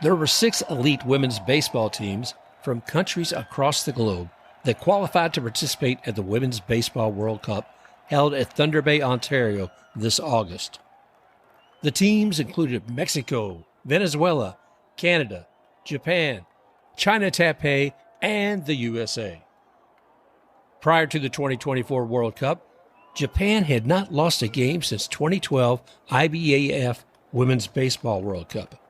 There were 6 elite women's baseball teams from countries across the globe that qualified to participate at the Women's Baseball World Cup held at Thunder Bay, Ontario this August. The teams included Mexico, Venezuela, Canada, Japan, China Taipei, and the USA. Prior to the 2024 World Cup, Japan had not lost a game since 2012 IBAF Women's Baseball World Cup.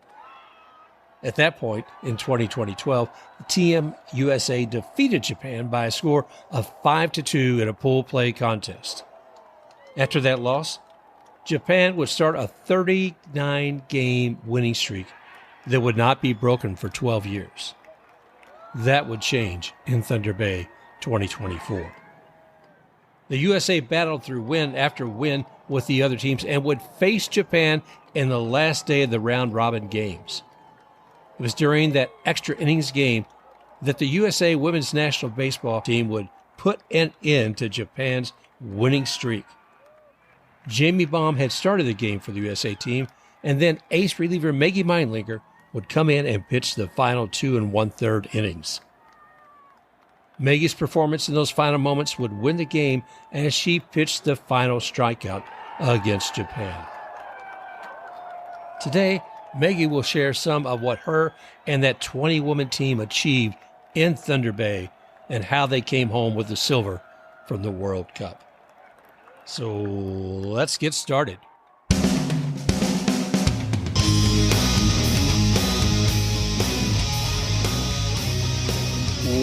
At that point, in 2012, Team USA defeated Japan by a score of 5-2 in a pool play contest. After that loss, Japan would start a 39-game winning streak that would not be broken for 12 years. That would change in Thunder Bay 2024. The USA battled through win after win with the other teams and would face Japan in the last day of the round-robin games. It was during that extra innings game that the USA women's national baseball team would put an end to Japan's winning streak. Jamie Baum had started the game for the USA team, and then ace reliever Meggie Meidlinger would come in and pitch the final 2 1/3 innings. Maggie's performance in those final moments would win the game as she pitched the final strikeout against Japan. Today, Meggie will share some of what her and that 20-woman team achieved in Thunder Bay and how they came home with the silver from the World Cup. So let's get started.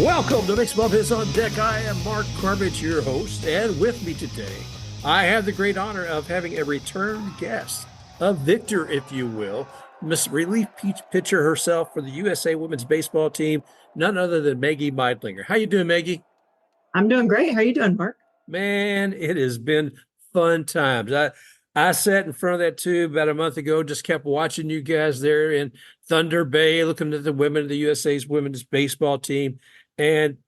Welcome to Mixed Bump Hits on Deck. I am Mark Carbage, your host, and with me today, I have the great honor of having a return guest, a victor, if you will, Miss Relief pitcher herself for the USA Women's Baseball team, none other than Meggie Meidlinger. How you doing, Meggie? I'm doing great. How you doing, Mark? Man, it has been fun times. I sat in front of that tube about a month ago, just kept watching you guys there in Thunder Bay, looking at the women of the USA's women's baseball team, and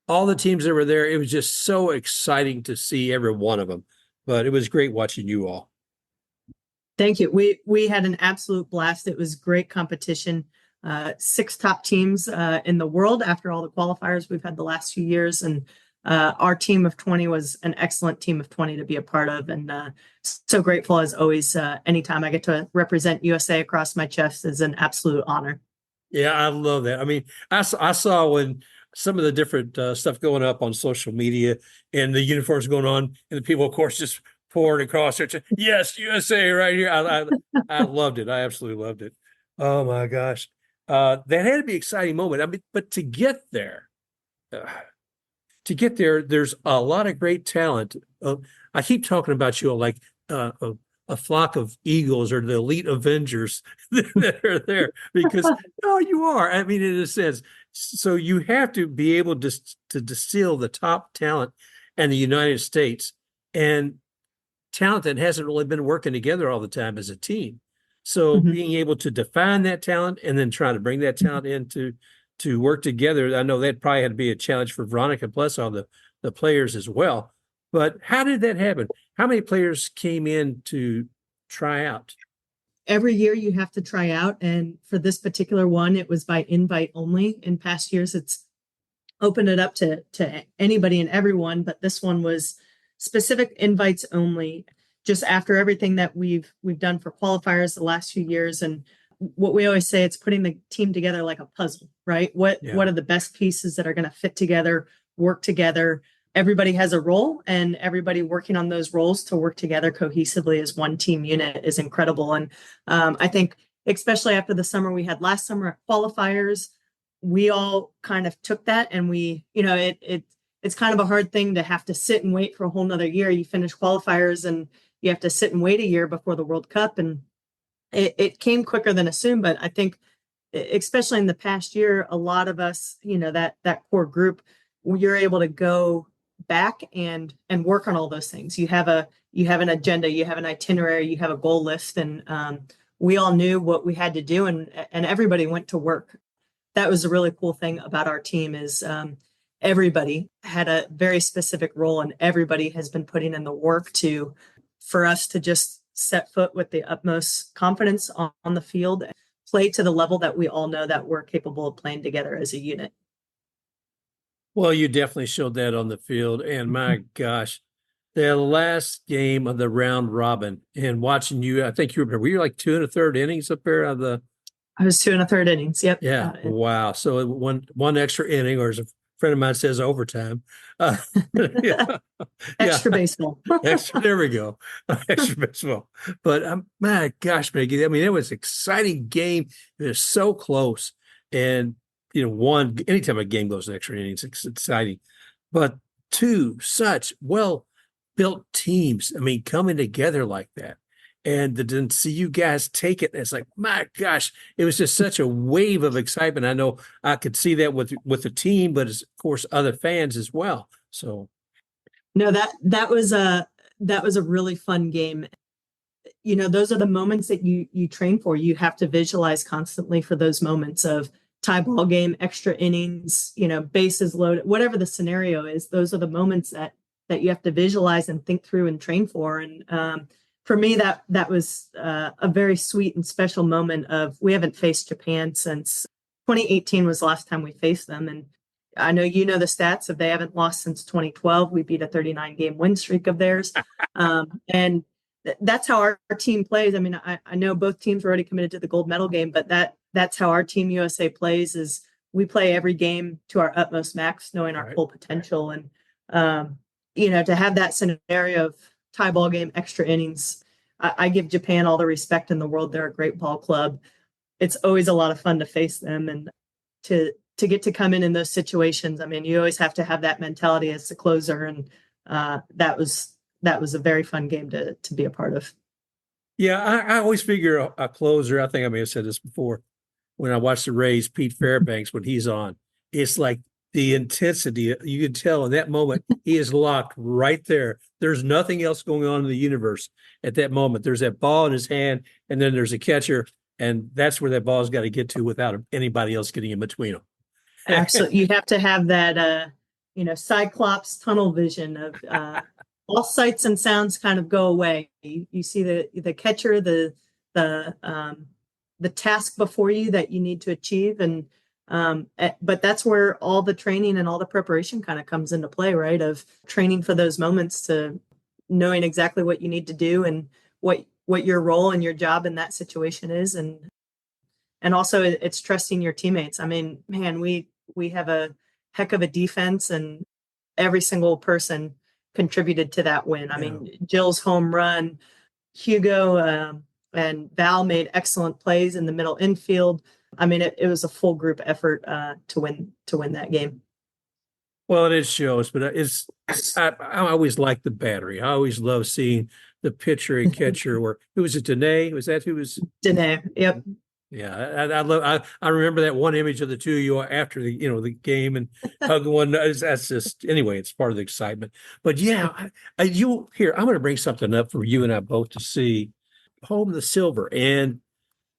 all the teams that were there. It was just so exciting to see every one of them. But it was great watching you all. Thank you. We had an absolute blast. It was great competition. 6 top teams in the world after all the qualifiers we've had the last few years. And our team of 20 was an excellent team of 20 to be a part of. And so grateful as always. Anytime I get to represent USA across my chest is an absolute honor. Yeah, I love that. I mean, I saw when some of the different stuff going up on social media and the uniforms going on, and the people, of course, just pouring across there. Yes, USA right here. I loved it. I absolutely loved it. Oh my gosh, that had to be an exciting moment. I mean, but to get there, there's a lot of great talent. I keep talking about you like a flock of eagles or the elite Avengers that are there because you are. I mean, in a sense, so you have to be able to distill the top talent in the United States and talent that hasn't really been working together all the time as a team. So being able to define that talent and then try to bring that talent in to work together, I know that probably had to be a challenge for Veronica plus all the players as well. But how did that happen? How many players came in to try out? Every year you have to try out. And for this particular one, it was by invite only. In past years, it's opened it up to anybody and everyone. But this one was specific invites only, just after everything that we've done for qualifiers the last few years. And what we always say, it's putting the team together like a puzzle, right? What are the best pieces that are going to fit together, work together? Everybody has a role, and everybody working on those roles to work together cohesively as one team unit is incredible. And I think, especially after the summer we had last summer at qualifiers, we all kind of took that, and we, it's kind of a hard thing to have to sit and wait for a whole nother year. You finish qualifiers and you have to sit and wait a year before the World Cup. And it came quicker than assumed. But I think, especially in the past year, a lot of us, that core group, you're able to go back and work on all those things. You have an agenda, you have an itinerary, you have a goal list. And we all knew what we had to do, and everybody went to work. That was a really cool thing about our team is everybody had a very specific role, and everybody has been putting in the work for us to just set foot with the utmost confidence on the field. play to the level that we all know that we're capable of playing together as a unit. Well, you definitely showed that on the field. And my gosh, the last game of the round robin and watching you, I think were you like 2 1/3 innings up there of the I was 2 1/3 innings. Yep. yeah. Wow. So one extra inning, or as a friend of mine says, overtime. Uh, yeah. Yeah. Extra baseball. Extra, there we go. Extra baseball. But my gosh, Maggie, I mean, it was an exciting game. It was so close. And, anytime a game goes in extra innings, it's exciting. But two such well-built teams, I mean, coming together like that. And to then see you guys take it, it's like, my gosh, it was just such a wave of excitement. I know I could see that with the team, but of course, other fans as well. So No, that was a really fun game. Those are the moments that you train for. You have to visualize constantly for those moments of tie ball game, extra innings, bases loaded, whatever the scenario is. Those are the moments that you have to visualize and think through and train for. And for me, that was a very sweet and special moment. We haven't faced Japan since 2018 was the last time we faced them. And I know the stats. If they haven't lost since 2012, we beat a 39-game win streak of theirs. And that's how our team plays. I mean, I know both teams were already committed to the gold medal game, but that's how our Team USA plays. Is we play every game to our utmost max, knowing our full potential. And to have that scenario of tie ball game, extra innings, I give Japan all the respect in the world. They're a great ball club. It's always a lot of fun to face them, and to get to come in those situations. I mean, you always have to have that mentality as the closer, and that was a very fun game to be a part of. yeah, I always figure a closer. I think I may have said this before. When I watch the Rays, Pete Fairbanks, when he's on, it's like the intensity. You can tell in that moment he is locked right there. There's nothing else going on in the universe at that moment. There's that ball in his hand, and then there's a catcher, and that's where that ball's got to get to without anybody else getting in between them. Absolutely. You have to have that, Cyclops tunnel vision of all sights and sounds kind of go away. You see the catcher, the task before you that you need to achieve. And, but that's where all the training and all the preparation kind of comes into play, right? Of training for those moments, to knowing exactly what you need to do and what your role and your job in that situation is. And also it's trusting your teammates. I mean, man, we have a heck of a defense, and every single person contributed to that win. I mean, Jill's home run, Hugo and Val made excellent plays in the middle infield. I mean, it was a full group effort to win that game. Well, it shows, but I always like the battery. I always love seeing the pitcher and catcher. Or who was it? Danae? Was that who was? Danae. Yep. Yeah, I remember that one image of the two of you after the game and hugging one. That's just, anyway, it's part of the excitement. But yeah, I'm going to bring something up for you and I both to see. Home the silver, and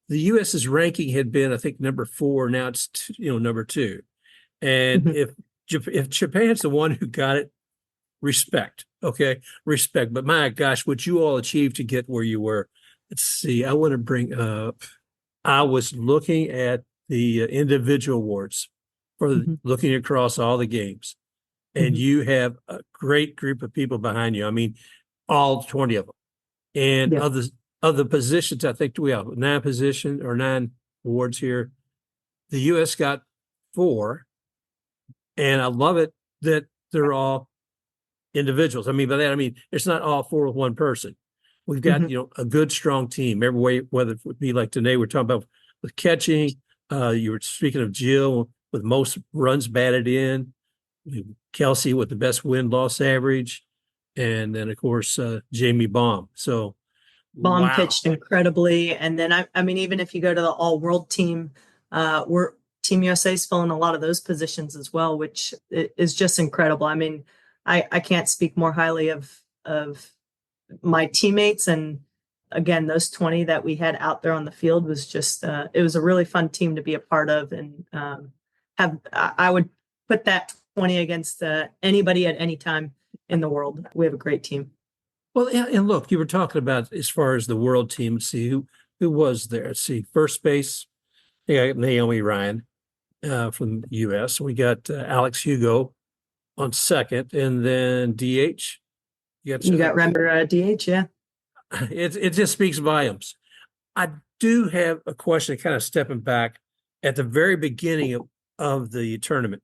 the U.S.'s ranking had been, I think, number 4. Now it's number 2. And if Japan's the one who got it, respect, okay, respect. But my gosh, what you all achieved to get where you were. Let's see. I want to bring up. I was looking at the individual awards for looking across all the games, and you have a great group of people behind you. I mean, all 20 of them. And of the positions, I think we have 9 awards here. The U.S. got 4, and I love it that they're all individuals. I mean, by that I mean it's not all 4 with one person. We've got a good, strong team every way. Whether it would be like today, we're talking about with catching. You were speaking of Jill with most runs batted in, Kelsey with the best win-loss average, and then of course Jamie Baum. So Baum pitched incredibly, and then I mean, even if you go to the all-world team, Team USA's filling a lot of those positions as well, which is just incredible. I mean, I can't speak more highly of my teammates, and again, those 20 that we had out there on the field was just it was a really fun team to be a part of, and I would put that 20 against anybody at any time in the world. We have a great team. Well, and look, you were talking about as far as the world team. See who was there. Let's see, first base, Yeah, Naomi Ryan from the U.S. We got Alex Hugo on second, and then DH. You got You got Rember DH, yeah. it just speaks volumes. I do have a question, kind of stepping back at the very beginning of the tournament.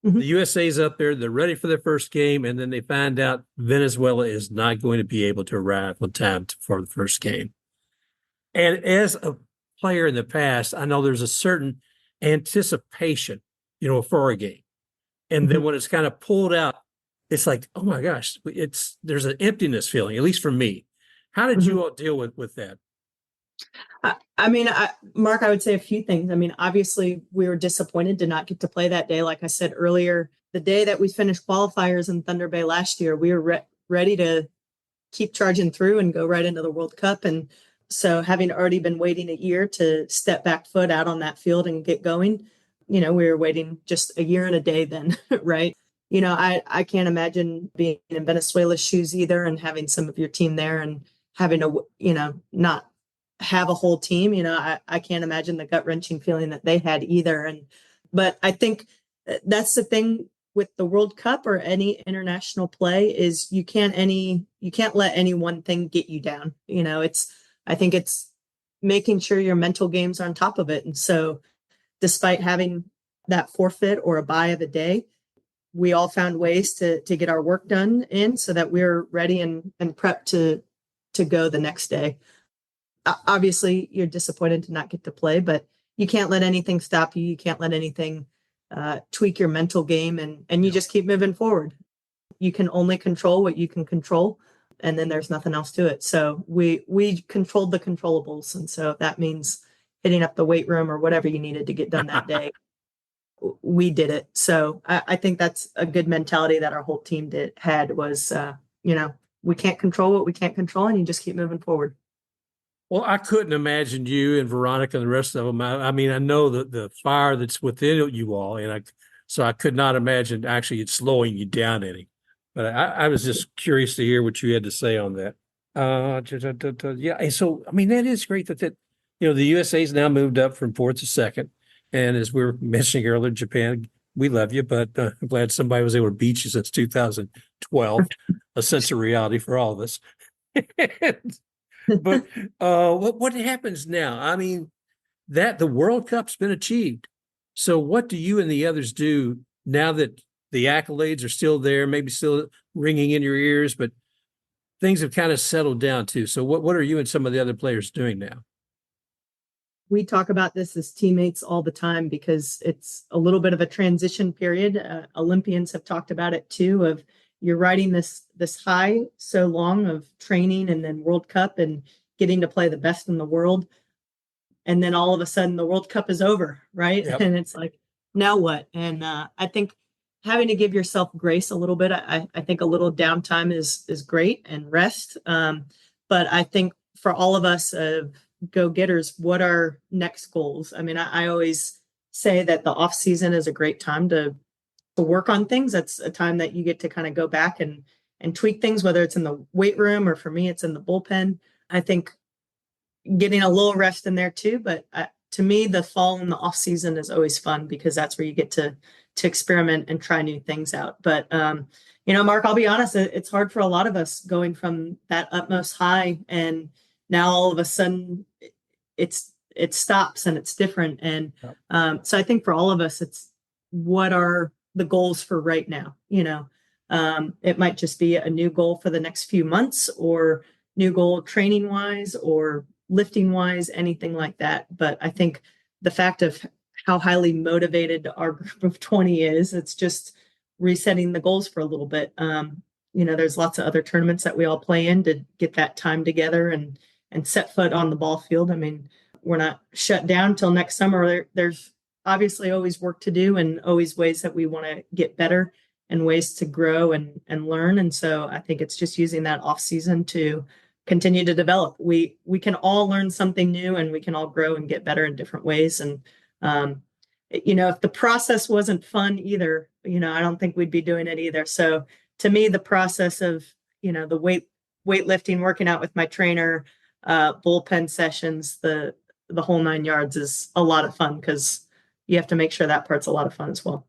Mhm. The USA's up there, they're ready for their first game, and then they find out Venezuela is not going to be able to arrive on time for the first game. And as a player in the past, I know there's a certain anticipation, for a game. And then Mhm. when it's kind of pulled out, it's like, oh my gosh, there's an emptiness feeling, at least for me. How did Mhm. you all deal with that? Mark, I would say a few things. I mean, obviously, we were disappointed to not get to play that day. Like I said earlier, the day that we finished qualifiers in Thunder Bay last year, we were ready to keep charging through and go right into the World Cup. And so, having already been waiting a year to step back foot out on that field and get going, we were waiting just a year and a day then, right? I can't imagine being in Venezuela's shoes either and having some of your team there and having to, not have a whole team. I can't imagine the gut wrenching feeling that they had either. But I think that's the thing with the World Cup or any international play is you can't let any one thing get you down. I think it's making sure your mental games are on top of it. And so despite having that forfeit or a bye of a day, we all found ways to get our work done in so that we're ready and prepped to go the next day. Obviously you're disappointed to not get to play, but you can't let anything stop you. You can't let anything tweak your mental game, and you just keep moving forward. You can only control what you can control, and then there's nothing else to it. So we controlled the controllables, and so if that means hitting up the weight room or whatever you needed to get done that day, we did it. So I think that's a good mentality that our whole team had was, we can't control what we can't control, and you just keep moving forward. Well, I couldn't imagine you and Veronica and the rest of them. I mean, I know the fire that's within you all, so I could not imagine actually it's slowing you down any. But I was just curious to hear what you had to say on that. Yeah, and so I mean that is great that the USA's now moved up from fourth to second, and as we were mentioning earlier, Japan, we love you, but I'm glad somebody was able to beat you since 2012. A sense of reality for all of us. But what happens now? I mean, that the World Cup's been achieved. So what do you and the others do now that the accolades are still there, maybe still ringing in your ears, but things have kind of settled down too. So what are you and some of the other players doing now? We talk about this as teammates all the time because it's a little bit of a transition period. Olympians have talked about it too. Of you're riding this high so long of training and then World Cup and getting to play the best in the world, and then all of a sudden the World Cup is over, right? Yep. And it's like, now what? And I think having to give yourself grace a little bit. I think a little downtime is great and rest. But I think for all of us go getters, what are next goals? I mean, I always say that the off season is a great time to work on things. That's a time that you get to kind of go back and tweak things, whether it's in the weight room or for me, it's in the bullpen. I think getting a little rest in there too. But to me, the fall and the off season is always fun because that's where you get to experiment and try new things out. But Mark, I'll be honest, it's hard for a lot of us going from that utmost high, and now all of a sudden it stops and it's different. And Yep. So I think for all of us, it's what are the goals for right now? It might just be a new goal for the next few months, or new goal training wise or lifting wise, anything like that. But I think the fact of how highly motivated our group of 20 is, it's just resetting the goals for a little bit. There's lots of other tournaments that we all play in to get that time together and set foot on the ball field. I mean, we're not shut down till next summer. There's obviously always work to do and always ways that we want to get better and ways to grow and learn. And so I think it's just using that off season to continue to develop. We can all learn something new, and we can all grow and get better in different ways. And if the process wasn't fun either, I don't think we'd be doing it either. So to me, the process of the weightlifting, working out with my trainer, bullpen sessions, the the whole 9 yards is a lot of fun because you have to make sure that part's a lot of fun as well.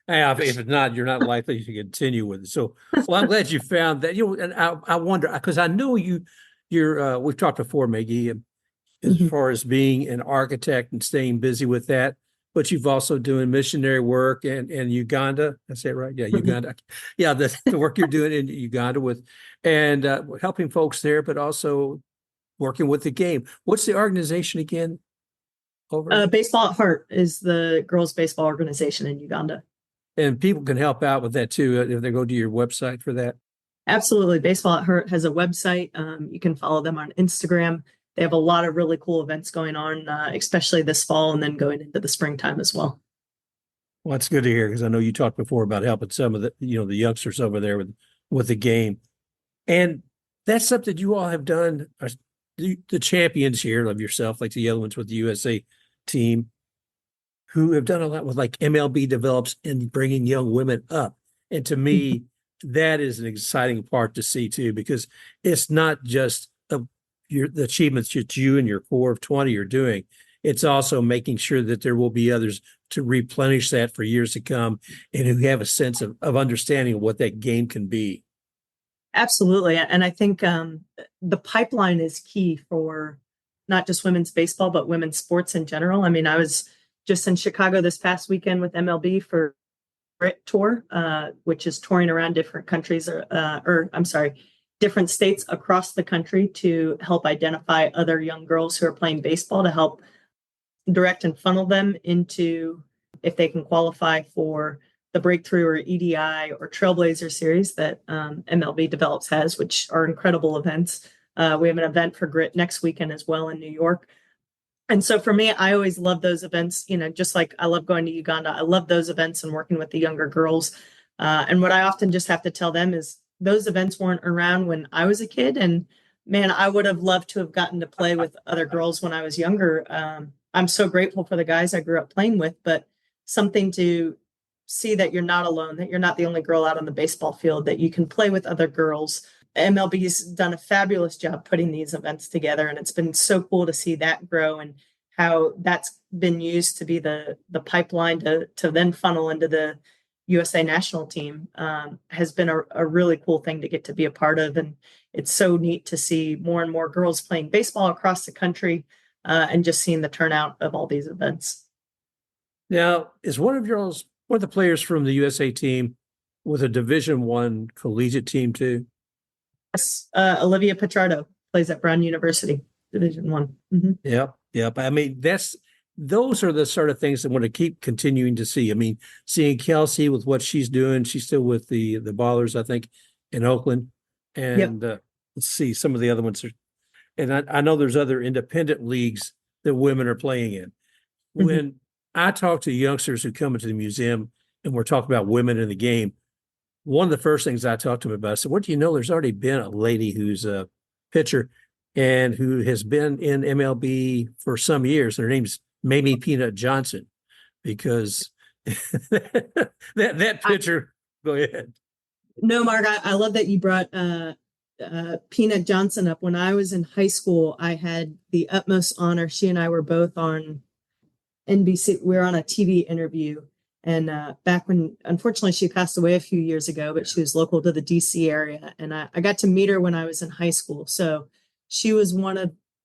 Yeah, if it's not, you're not likely to continue with it. So, well, I'm glad you found that. And I wonder because I know you're. We've talked before, Maggie, as Mhm. far as being an architect and staying busy with that. But you've also doing missionary work in Uganda. I say it right? Yeah, Uganda. Yeah, the work you're doing in Uganda with and helping folks there, but also working with the game. What's the organization again? Over Baseball at Heart is the girls' baseball organization in Uganda. and people can help out with that too if they go to your website for that. Absolutely. Baseball at Heart has a website. You can follow them on Instagram. They have a lot of really cool events going on, especially this fall and then going into the springtime as well. Well, that's good to hear because I know you talked before about helping some of the youngsters over there with the game, and that's something you all have done. The champions here of yourself, like the other ones with the USA team, who have done a lot with like MLB develops and bringing young women up, and to me, that is an exciting part to see too because it's not just the achievements that you and your core of 20 are doing. It's also making sure that there will be others to replenish that for years to come and who have a sense of understanding of what that game can be. Absolutely. And I think the pipeline is key for not just women's baseball, but women's sports in general. I mean, I was just in Chicago this past weekend with MLB for Brit Tour, which is touring around different countries, or I'm sorry, different states across the country to help identify other young girls who are playing baseball to help direct and funnel them into if they can qualify for the Breakthrough or EDI or Trailblazer series that MLB Develops has, which are incredible events. We have an event for Grit next weekend as well in New York. And so for me, I always love those events, just like I love going to Uganda. I love those events and working with the younger girls. And what I often just have to tell them is those events weren't around when I was a kid. And man, I would have loved to have gotten to play with other girls when I was younger. I'm so grateful for the guys I grew up playing with, but something to see that you're not alone, that you're not the only girl out on the baseball field, that you can play with other girls. MLB's done a fabulous job putting these events together, and it's been so cool to see that grow and how that's been used to be the pipeline to then funnel into the USA national team has been a really cool thing to get to be a part of. And it's so neat to see more and more girls playing baseball across the country and just seeing the turnout of all these events. Now, is one of the players from the USA team with a Division I collegiate team too? Yes, Olivia Petrardo plays at Brown University, Division One. Mm-hmm. Yep. I mean, those are the sort of things I want to keep continuing to see. I mean, seeing Kelsey with what she's doing, she's still with the Ballers, I think, in Oakland, and let's see some of the other ones. And I know there's other independent leagues that women are playing in. When I talk to youngsters who come into the museum and we're talking about women in the game, one of the first things I talk to them about, I said, what do you know? There's already been a lady who's a pitcher and who has been in MLB for some years. Her name's Mamie Peanut Johnson, because that pitcher, go ahead. No, Mark, I love that you brought Peanut Johnson up. When I was in high school, I had the utmost honor. She and I were both on NBC. We were on a TV interview. And back when, unfortunately, she passed away a few years ago, but she was local to the DC area. And I got to meet her when I was in high school. So she was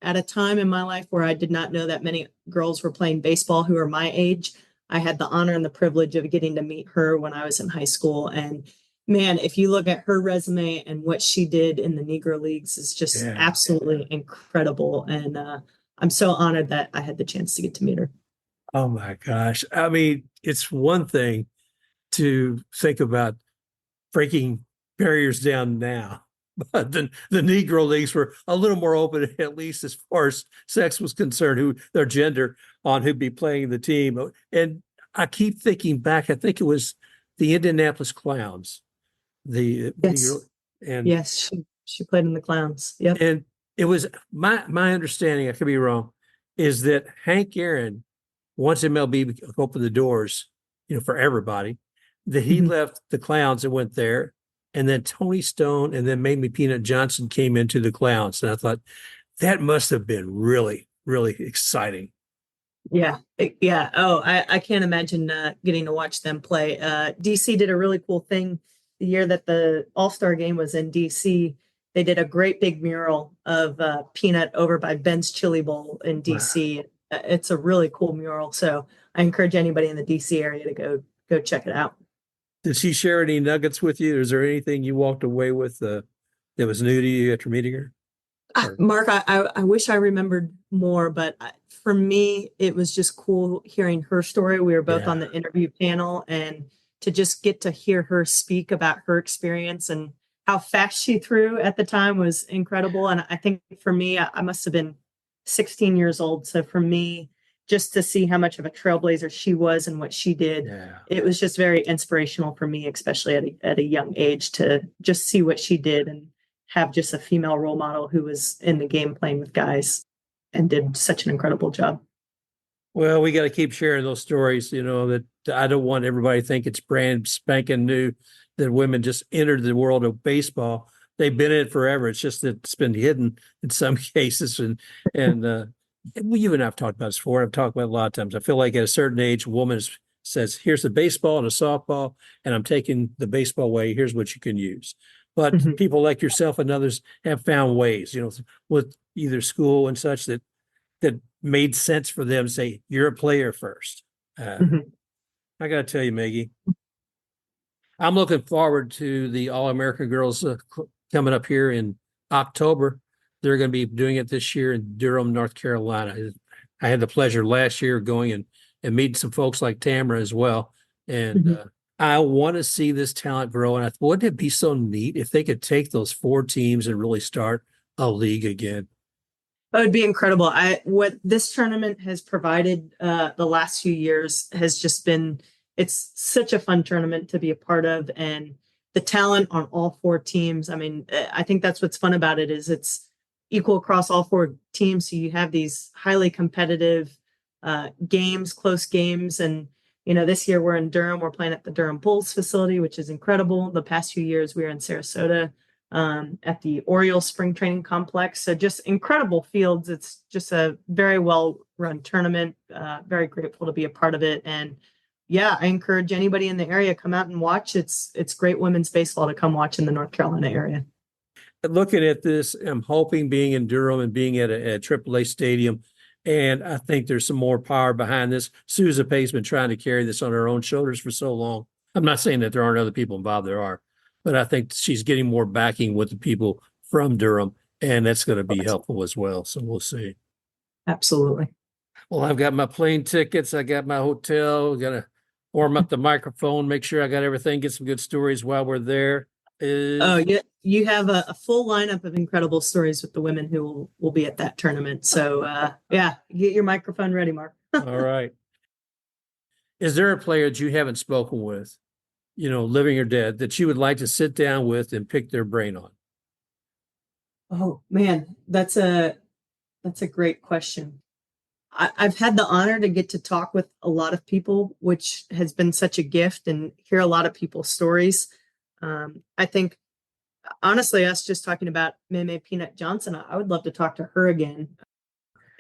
at a time in my life where I did not know that many girls were playing baseball who are my age. I had the honor and the privilege of getting to meet her when I was in high school. And man, if you look at her resume and what she did in the Negro Leagues, is just absolutely incredible. And I'm so honored that I had the chance to get to meet her. Oh my gosh. I mean, it's one thing to think about breaking barriers down now, but the Negro Leagues were a little more open, at least as far as sex was concerned, who their gender on who'd be playing the team. And I keep thinking back, I think it was the Indianapolis Clowns. Yes, she played in the Clowns. Yep. And it was my understanding, I could be wrong, is that Hank Aaron, once MLB opened the doors, for everybody, that he left the Clowns and went there. And then Tony Stone and then Mamie Peanut Johnson came into the Clowns. And I thought that must have been really, really exciting. Yeah. Yeah. Oh, I can't imagine getting to watch them play. DC did a really cool thing the year that the All-Star game was in DC. They did a great big mural of Peanut over by Ben's Chili Bowl in Wow. DC. It's a really cool mural. So I encourage anybody in the DC area to go check it out. Did she share any nuggets with you? Is there anything you walked away with that was new to you after meeting her? Or, Mark, I wish I remembered more, but for me, it was just cool hearing her story. We were both yeah. on the interview panel, and to just get to hear her speak about her experience and how fast she threw at the time was incredible. And I think for me, I must have been 16 years old. So for me, just to see how much of a trailblazer she was and what she did, Yeah. it was just very inspirational for me, especially at a young age, to just see what she did and have just a female role model who was in the game playing with guys and did such an incredible job. Well, we got to keep sharing those stories, that I don't want everybody to think it's brand spanking new that women just entered the world of baseball. They've been in it forever. It's just that it's been hidden in some cases. And you and I've talked about this before. I've talked about it a lot of times. I feel like at a certain age, a woman says, here's the baseball and a softball, and I'm taking the baseball away. Here's what you can use. But Mhm. people like yourself and others have found ways, with either school and such that made sense for them to say, you're a player first. Mhm. I got to tell you, Meggie, I'm looking forward to the All-American girls coming up here in October. They're going to be doing it this year in Durham, North Carolina. I had the pleasure last year of going and meeting some folks like Tamara as well. And Mhm. I want to see this talent grow. And wouldn't it be so neat if they could take those 4 teams and really start a league again? That would be incredible. What this tournament has provided the last few years has just been, it's such a fun tournament to be a part of, and the talent on all 4 teams. I mean, I think that's what's fun about it is it's equal across all 4 teams. So you have these highly competitive games, close games, and this year we're in Durham. We're playing at the Durham Bulls facility, which is incredible. The past few years we were in Sarasota at the Orioles Spring Training Complex. So just incredible fields. It's just a very well run tournament. Very grateful to be a part of it. And yeah, I encourage anybody in the area come out and watch. It's great women's baseball to come watch in the North Carolina area. Looking at this, I'm hoping being in Durham and being at a AAA stadium, and I think there's some more power behind this. Sousa Pay's been trying to carry this on her own shoulders for so long. I'm not saying that there aren't other people involved. There are, but I think she's getting more backing with the people from Durham, and that's going to be helpful as well. So we'll see. Absolutely. Well, I've got my plane tickets. I got my hotel. Got to warm up the microphone, make sure I got everything, get some good stories while we're there. Oh, yeah. You have a full lineup of incredible stories with the women who will be at that tournament. So, yeah, get your microphone ready, Mark. All right. Is there a player that you haven't spoken with, living or dead, that you would like to sit down with and pick their brain on? Oh man, that's a great question. I've had the honor to get to talk with a lot of people, which has been such a gift, and hear a lot of people's stories. I think, honestly, us just talking about Meme Peanut Johnson, I would love to talk to her again.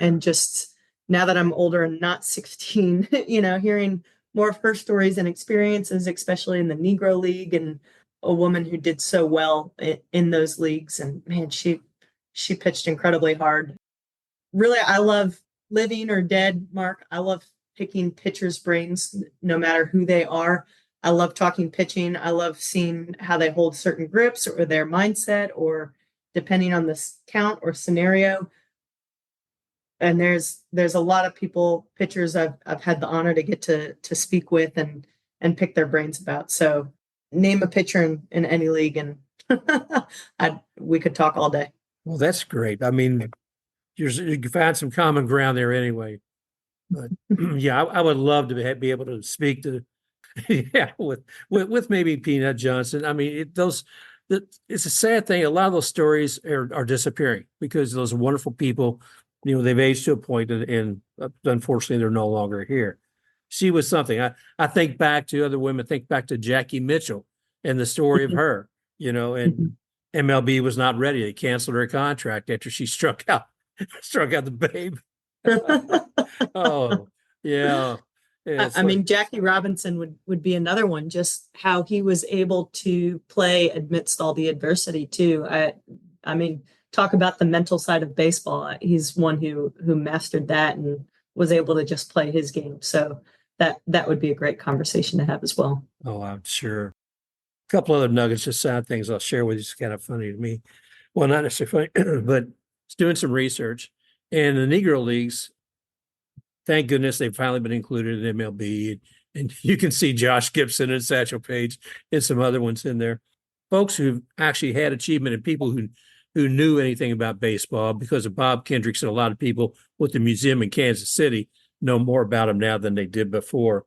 And just now that I'm older and not 16, hearing more of her stories and experiences, especially in the Negro League, and a woman who did so well in those leagues. And man, she pitched incredibly hard. Really, I love living or dead, Mark. I love picking pitchers' brains, no matter who they are. I love talking pitching. I love seeing how they hold certain grips or their mindset, or depending on the count or scenario. And there's a lot of people, pitchers I've had the honor to get to speak with and pick their brains about. So name a pitcher in any league, and we could talk all day. Well, that's great. I mean, you can find some common ground there anyway. But yeah, I would love to be able to speak to, yeah, with maybe Peanut Johnson. I mean, it's a sad thing. A lot of those stories are disappearing because those wonderful people, they've aged to a point and unfortunately they're no longer here. She was something. I think back to other women, think back to Jackie Mitchell and the story of her, and MLB was not ready. They canceled her contract after she struck out the babe. Oh, yeah. Yeah, I it's I like, mean, Jackie Robinson would be another one, just how he was able to play amidst all the adversity too. I mean, talk about the mental side of baseball. He's one who mastered that and was able to just play his game. So that would be a great conversation to have as well. oh, I'm sure. A couple other nuggets, just side things I'll share with you. It's kind of funny to me. Well, not necessarily funny, but it's doing some research. And the Negro Leagues, thank goodness they've finally been included in MLB. And you can see Josh Gibson and Satchel Paige and some other ones in there. Folks who've actually had achievement and people who knew anything about baseball because of Bob Kendricks, and a lot of people with the museum in Kansas City know more about him now than they did before.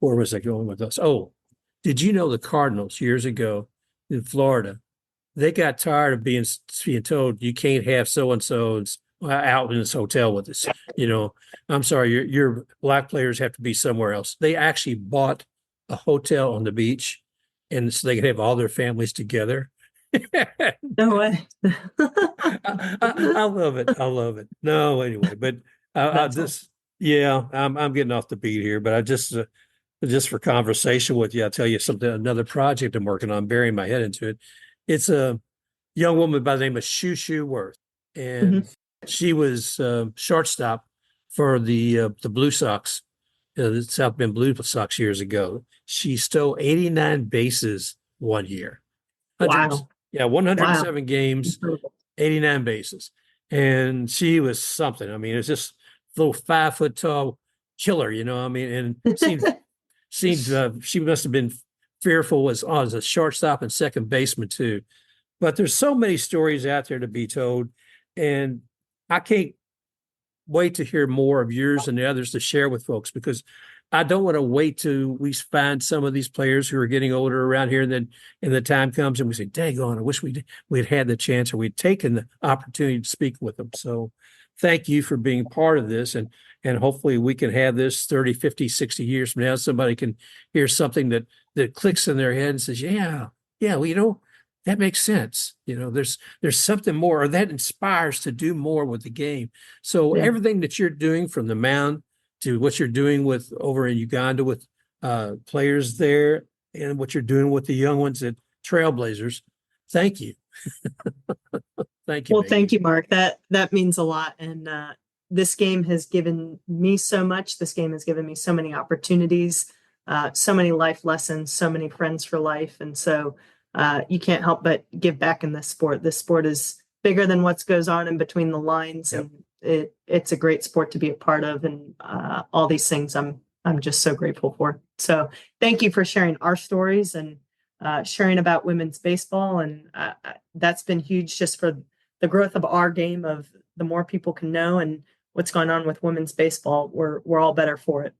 Where was I going with this? Oh, did you know the Cardinals years ago in Florida, they got tired of being told you can't have so and so's out in this hotel with us. You know, I'm sorry, your black players have to be somewhere else. They actually bought a hotel on the beach, and so they could have all their families together. No way. I love it. I love it. No, anyway, but I That's all. just yeah, I'm getting off the beat here, but I just for conversation with you, I'll tell you something. Another project I'm working on, burying my head into it. It's a young woman by the name of Shushu Worth, and Mhm. she was shortstop for the Blue Sox, the South Bend Blue Sox years ago. She stole 89 bases one year. Hundreds, Wow. yeah, Wow. 107 games, Incredible. 89 bases, and she was something. I mean, it's just a little 5 foot tall killer, you know. I mean, and seemed she must have been fearful as a shortstop and second baseman too. But there's so many stories out there to be told, and I can't wait to hear more of yours and the others to share with folks because I don't want to wait till we find some of these players who are getting older around here, and then the time comes and we say, "Daggone, I wish we'd had the chance or we'd taken the opportunity to speak with them." So thank you for being part of this, and hopefully we can have this 30, 50, 60 years from now. Somebody can hear something that clicks in their head and says, "Yeah, yeah, well, that makes sense. There's something more, or that inspires to do more with the game." So Yeah. everything that you're doing from the mound to what you're doing with over in Uganda with players there, and what you're doing with the young ones at Trailblazers, thank you. Thank you, Well, Maggie. thank you, Mark. That means a lot. And this game has given me so much. This game has given me so many opportunities, so many life lessons, so many friends for life. And so you can't help but give back in this sport. This sport is bigger than what goes on in between the lines, Yep. and it's a great sport to be a part of. And all these things I'm just so grateful for. So thank you for sharing our stories and sharing about women's baseball. And that's been huge just for the growth of our game. Of the more people can know and what's going on with women's baseball, we're all better for it.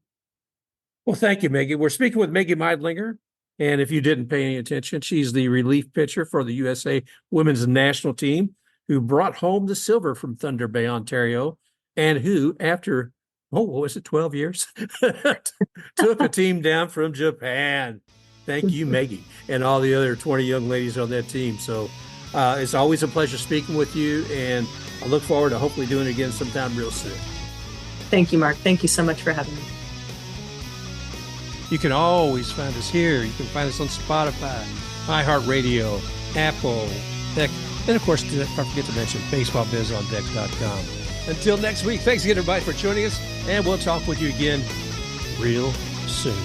Well, thank you, Meggie. We're speaking with Meggie Meidlinger. And if you didn't pay any attention, she's the relief pitcher for the USA women's national team who brought home the silver from Thunder Bay, Ontario, and who, after, what was it, 12 years, took a team down from Japan. Thank you, Meggie, and all the other 20 young ladies on that team. So it's always a pleasure speaking with you, and I look forward to hopefully doing it again sometime real soon. Thank you, Mark. Thank you so much for having me. You can always find us here. You can find us on Spotify, iHeartRadio, Apple, Deck, and of course, don't forget to mention baseballbizondeck.com. Until next week, thanks again, everybody, for joining us, and we'll talk with you again real soon.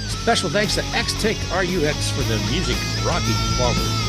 Special thanks to X-Take RUX for the music rocking forward.